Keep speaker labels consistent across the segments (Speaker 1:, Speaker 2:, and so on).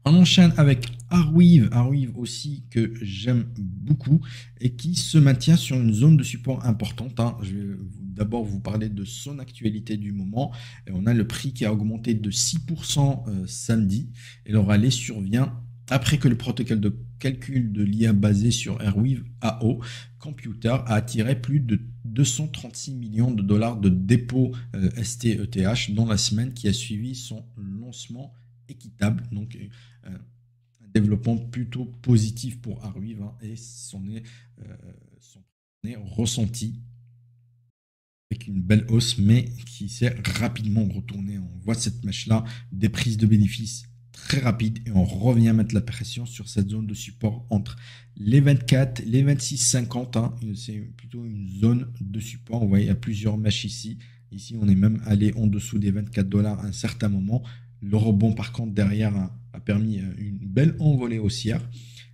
Speaker 1: On enchaîne avec Arweave, Arweave aussi que j'aime beaucoup et qui se maintient sur une zone de support importante, hein. Je vais d'abord vous parler de son actualité du moment. Et on a le prix qui a augmenté de 6% samedi et le rallye survient après que le protocole de calcul de l'IA basé sur Arweave AO Computer a attiré plus de 236 millions de dollars de dépôts STETH dans la semaine qui a suivi son lancement équitable. Donc, un développement plutôt positif pour Arweave, hein, et son est ressenti avec une belle hausse, mais qui s'est rapidement retournée. On voit cette mèche-là, des prises de bénéfices très rapides et on revient mettre la pression sur cette zone de support entre les 24, les 26,50. Hein, c'est plutôt une zone de support. Vous voyez, il y a plusieurs mèches ici. Ici, on est même allé en dessous des 24 dollars à un certain moment. Le rebond, par contre, derrière a permis une belle envolée haussière.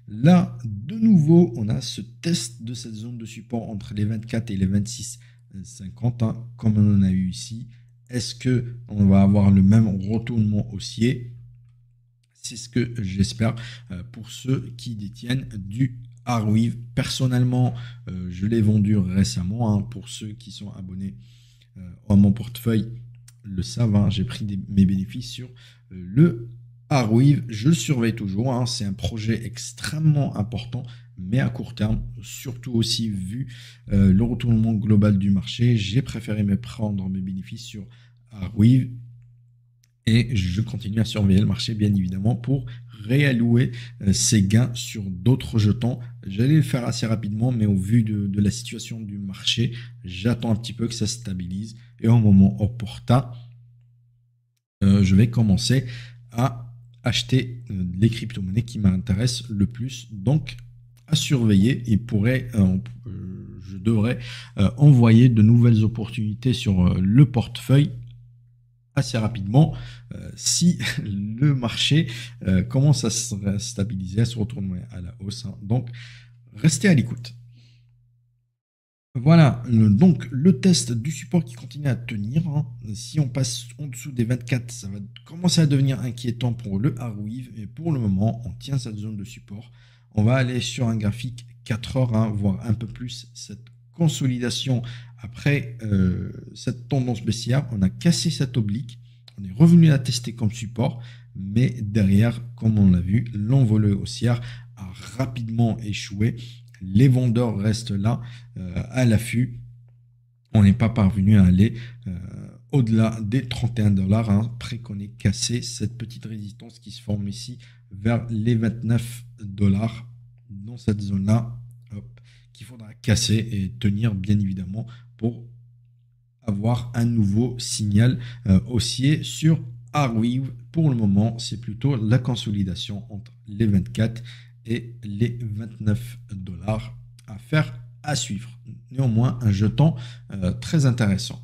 Speaker 1: Là, de nouveau, on a ce test de cette zone de support entre les 24 et les 26,50, hein, comme on en a eu ici. Est-ce qu'on va avoir le même retournement haussier? C'est ce que j'espère pour ceux qui détiennent du Arweave. Personnellement, je l'ai vendu récemment, hein, pour ceux qui sont abonnés à mon portefeuille le savent, hein, j'ai pris mes bénéfices sur le Arweave. Je le surveille toujours, hein, c'est un projet extrêmement important, mais à court terme, surtout aussi vu le retournement global du marché, j'ai préféré me prendre mes bénéfices sur Arweave et je continue à surveiller le marché bien évidemment pour réallouer ces gains sur d'autres jetons. J'allais le faire assez rapidement, mais au vu de la situation du marché, j'attends un petit peu que ça se stabilise et au moment opportun, je vais commencer à acheter les crypto-monnaies qui m'intéressent le plus. Donc, à surveiller, je devrais envoyer de nouvelles opportunités sur le portefeuille assez rapidement si le marché commence à se stabiliser, à se retourner à la hausse, hein. Donc, restez à l'écoute. Voilà, donc le test du support qui continue à tenir, hein. Si on passe en dessous des 24, ça va commencer à devenir inquiétant pour le Arweave. Et pour le moment, on tient cette zone de support. On va aller sur un graphique 4 heures, hein, voire un peu plus. Cette consolidation après cette tendance baissière, on a cassé cette oblique. On est revenu la tester comme support, mais derrière, comme on l'a vu, l'envolée haussière a rapidement échoué. Les vendeurs restent là à l'affût. On n'est pas parvenu à aller au-delà des 31 dollars, hein, après qu'on ait cassé cette petite résistance qui se forme ici vers les 29 dollars dans cette zone-là, qu'il faudra casser et tenir bien évidemment pour avoir un nouveau signal haussier sur Arweave. Pour le moment, c'est plutôt la consolidation entre les 24 et les 29 dollars à faire à suivre. Néanmoins, un jeton très intéressant.